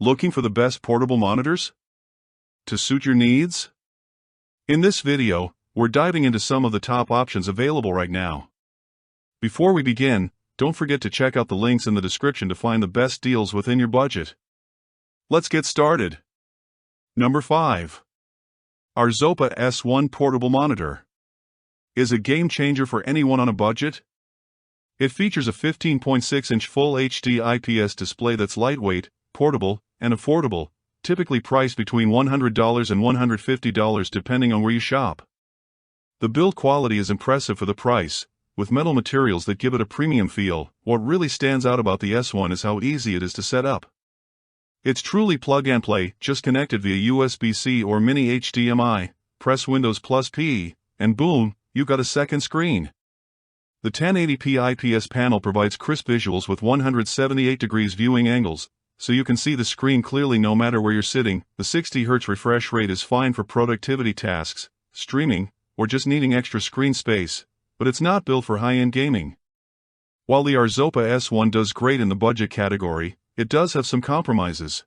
Looking for the best portable monitors to suit your needs? In this video, we're diving into some of the top options available right now. Before we begin, don't forget to check out the links in the description to find the best deals within your budget. Let's get started. Number 5. Arzopa S1 Portable Monitor. Is a game changer for anyone on a budget? It features a 15.6-inch Full HD IPS display that's lightweight, portable, and affordable, typically priced between $100 and $150 depending on where you shop. The build quality is impressive for the price, with metal materials that give it a premium feel. What really stands out about the S1 is how easy it is to set up. It's truly plug and play, just connect it via USB-C or mini HDMI, press Windows plus P, and boom, you got a second screen. The 1080p IPS panel provides crisp visuals with 178 degrees viewing angles, so you can see the screen clearly no matter where you're sitting. The 60Hz refresh rate is fine for productivity tasks, streaming, or just needing extra screen space, but it's not built for high-end gaming. While the Arzopa S1 does great in the budget category, it does have some compromises.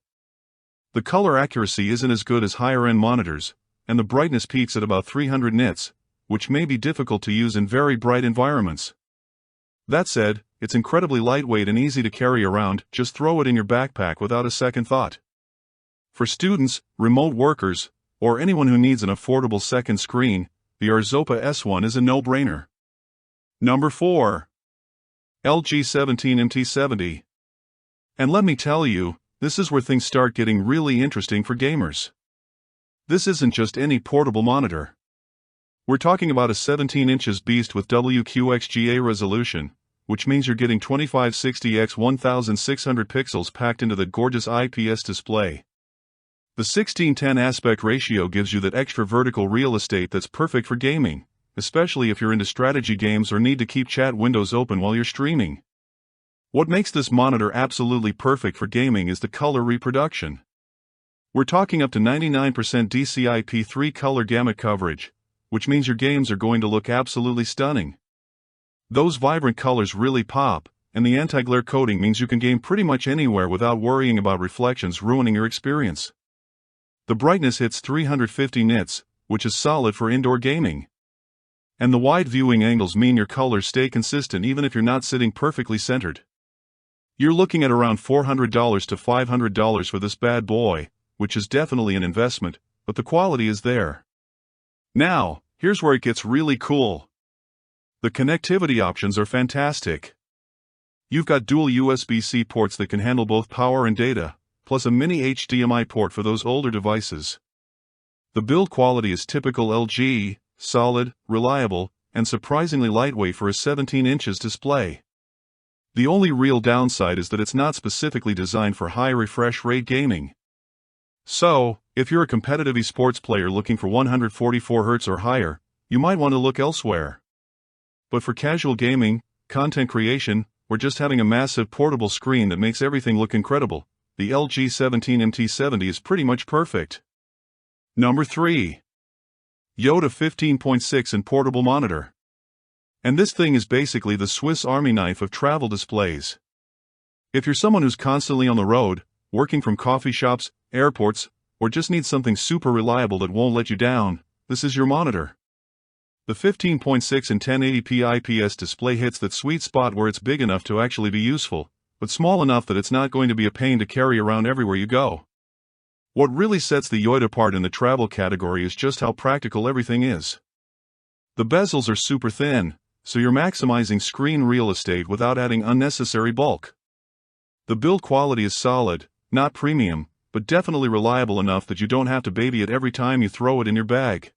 The color accuracy isn't as good as higher-end monitors, and the brightness peaks at about 300 nits, which may be difficult to use in very bright environments. That said, it's incredibly lightweight and easy to carry around. Just throw it in your backpack without a second thought. For students, remote workers, or anyone who needs an affordable second screen, the Arzopa S1 is a no-brainer. Number 4. LG 17MT70. And let me tell you, this is where things start getting really interesting for gamers. This isn't just any portable monitor. We're talking about a 17 inches beast with WQXGA resolution, which means you're getting 2560x 1600 pixels packed into the gorgeous IPS display. The 16:10 aspect ratio gives you that extra vertical real estate that's perfect for gaming, especially if you're into strategy games or need to keep chat windows open while you're streaming. What makes this monitor absolutely perfect for gaming is the color reproduction. We're talking up to 99% DCI-P3 color gamut coverage, which means your games are going to look absolutely stunning. Those vibrant colors really pop, and the anti-glare coating means you can game pretty much anywhere without worrying about reflections ruining your experience. The brightness hits 350 nits, which is solid for indoor gaming. And the wide viewing angles mean your colors stay consistent even if you're not sitting perfectly centered. You're looking at around $400 to $500 for this bad boy, which is definitely an investment, but the quality is there. Now, here's where it gets really cool. The connectivity options are fantastic. You've got dual USB-C ports that can handle both power and data, plus a mini HDMI port for those older devices. The build quality is typical LG, solid, reliable, and surprisingly lightweight for a 17 inches display. The only real downside is that it's not specifically designed for high refresh rate gaming. So, if you're a competitive esports player looking for 144Hz or higher, you might want to look elsewhere. But for casual gaming, content creation, or just having a massive portable screen that makes everything look incredible, the LG 17MT70 is pretty much perfect. Number 3. Yoda 15.6 and Portable Monitor. And this thing is basically the Swiss Army knife of travel displays. If you're someone who's constantly on the road, working from coffee shops, airports, or just needs something super reliable that won't let you down, this is your monitor. The 15.6 and 1080p IPS display hits that sweet spot where it's big enough to actually be useful, but small enough that it's not going to be a pain to carry around everywhere you go. What really sets the Yoda apart in the travel category is just how practical everything is. The bezels are super thin, so you're maximizing screen real estate without adding unnecessary bulk. The build quality is solid, not premium, but definitely reliable enough that you don't have to baby it every time you throw it in your bag.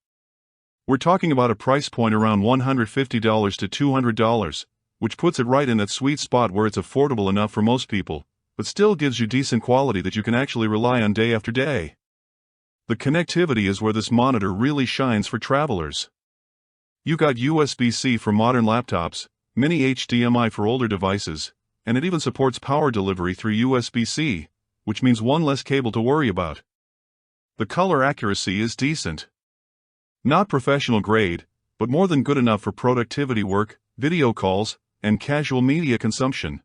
We're talking about a price point around $150 to $200, which puts it right in that sweet spot where it's affordable enough for most people, but still gives you decent quality that you can actually rely on day after day. The connectivity is where this monitor really shines for travelers. You got USB-C for modern laptops, mini HDMI for older devices, and it even supports power delivery through USB-C, which means one less cable to worry about. The color accuracy is decent. Not professional grade, but more than good enough for productivity work, video calls, and casual media consumption.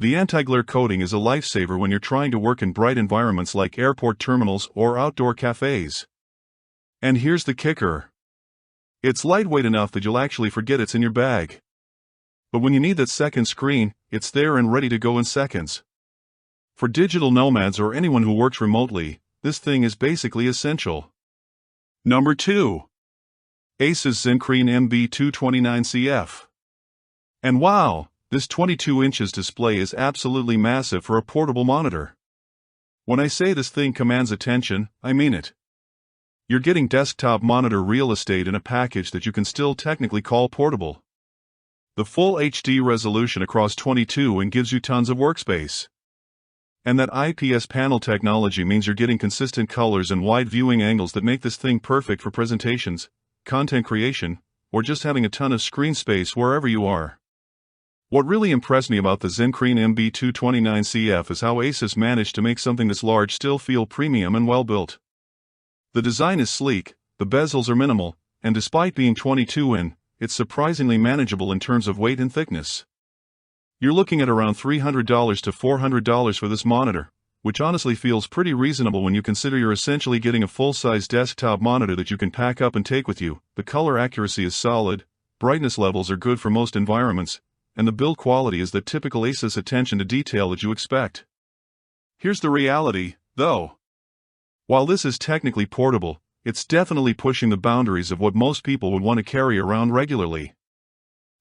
The anti-glare coating is a lifesaver when you're trying to work in bright environments like airport terminals or outdoor cafes. And here's the kicker. It's lightweight enough that you'll actually forget it's in your bag. But when you need that second screen, it's there and ready to go in seconds. For digital nomads or anyone who works remotely, this thing is basically essential. Number 2. ASUS ZenCreen MB229CF. And wow, this 22 inches display is absolutely massive for a portable monitor. When I say this thing commands attention, I mean it. You're getting desktop monitor real estate in a package that you can still technically call portable. The full HD resolution across 22 and gives you tons of workspace. And that IPS panel technology means you're getting consistent colors and wide viewing angles that make this thing perfect for presentations, content creation, or just having a ton of screen space wherever you are. What really impressed me about the ZenCreen MB229CF is how ASUS managed to make something this large still feel premium and well built. The design is sleek, the bezels are minimal, and despite being 22 in, it's surprisingly manageable in terms of weight and thickness. You're looking at around $300 to $400 for this monitor, which honestly feels pretty reasonable when you consider you're essentially getting a full-size desktop monitor that you can pack up and take with you. The color accuracy is solid, brightness levels are good for most environments, and the build quality is the typical ASUS attention to detail that you expect. Here's the reality, though. While this is technically portable, it's definitely pushing the boundaries of what most people would want to carry around regularly.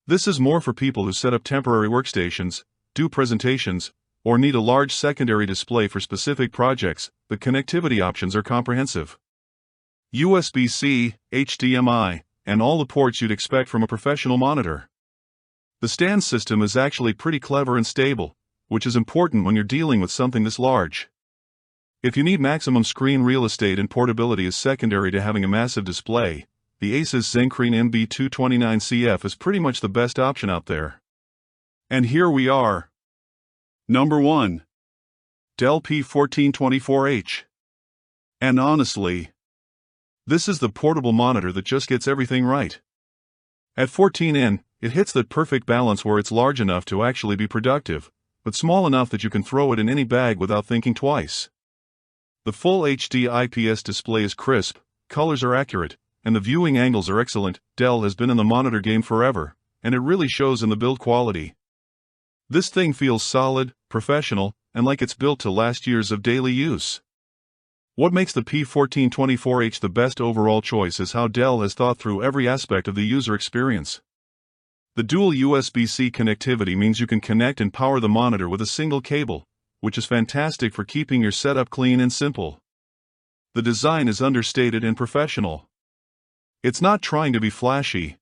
This is more for people who set up temporary workstations, do presentations, or need a large secondary display for specific projects. The connectivity options are comprehensive. USB-C, HDMI, and all the ports you'd expect from a professional monitor. The stand system is actually pretty clever and stable, which is important when you're dealing with something this large. If you need maximum screen real estate and portability is secondary to having a massive display, the ASUS ZenCreen MB229CF is pretty much the best option out there. And here we are. Number 1. Dell P1424H. And honestly, this is the portable monitor that just gets everything right. At 14 in, it hits that perfect balance where it's large enough to actually be productive, but small enough that you can throw it in any bag without thinking twice. The full HD IPS display is crisp, colors are accurate, and the viewing angles are excellent. Dell has been in the monitor game forever, and it really shows in the build quality. This thing feels solid, professional, and like it's built to last years of daily use. What makes the P1424H the best overall choice is how Dell has thought through every aspect of the user experience. The dual USB-C connectivity means you can connect and power the monitor with a single cable, which is fantastic for keeping your setup clean and simple. The design is understated and professional. It's not trying to be flashy.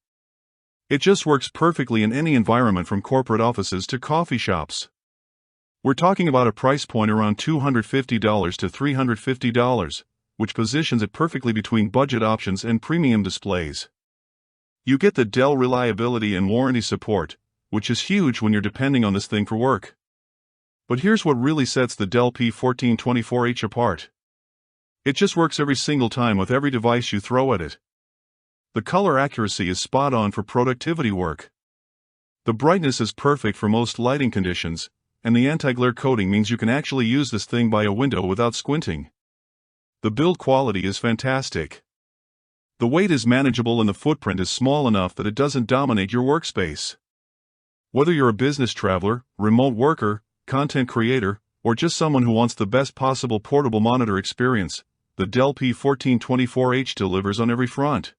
It just works perfectly in any environment from corporate offices to coffee shops. We're talking about a price point around $250 to $350, which positions it perfectly between budget options and premium displays. You get the Dell reliability and warranty support, which is huge when you're depending on this thing for work. But here's what really sets the Dell P1424H apart. It just works every single time with every device you throw at it. The color accuracy is spot on for productivity work. The brightness is perfect for most lighting conditions, and the anti-glare coating means you can actually use this thing by a window without squinting. The build quality is fantastic. The weight is manageable and the footprint is small enough that it doesn't dominate your workspace. Whether you're a business traveler, remote worker, content creator, or just someone who wants the best possible portable monitor experience, the Dell P1424H delivers on every front.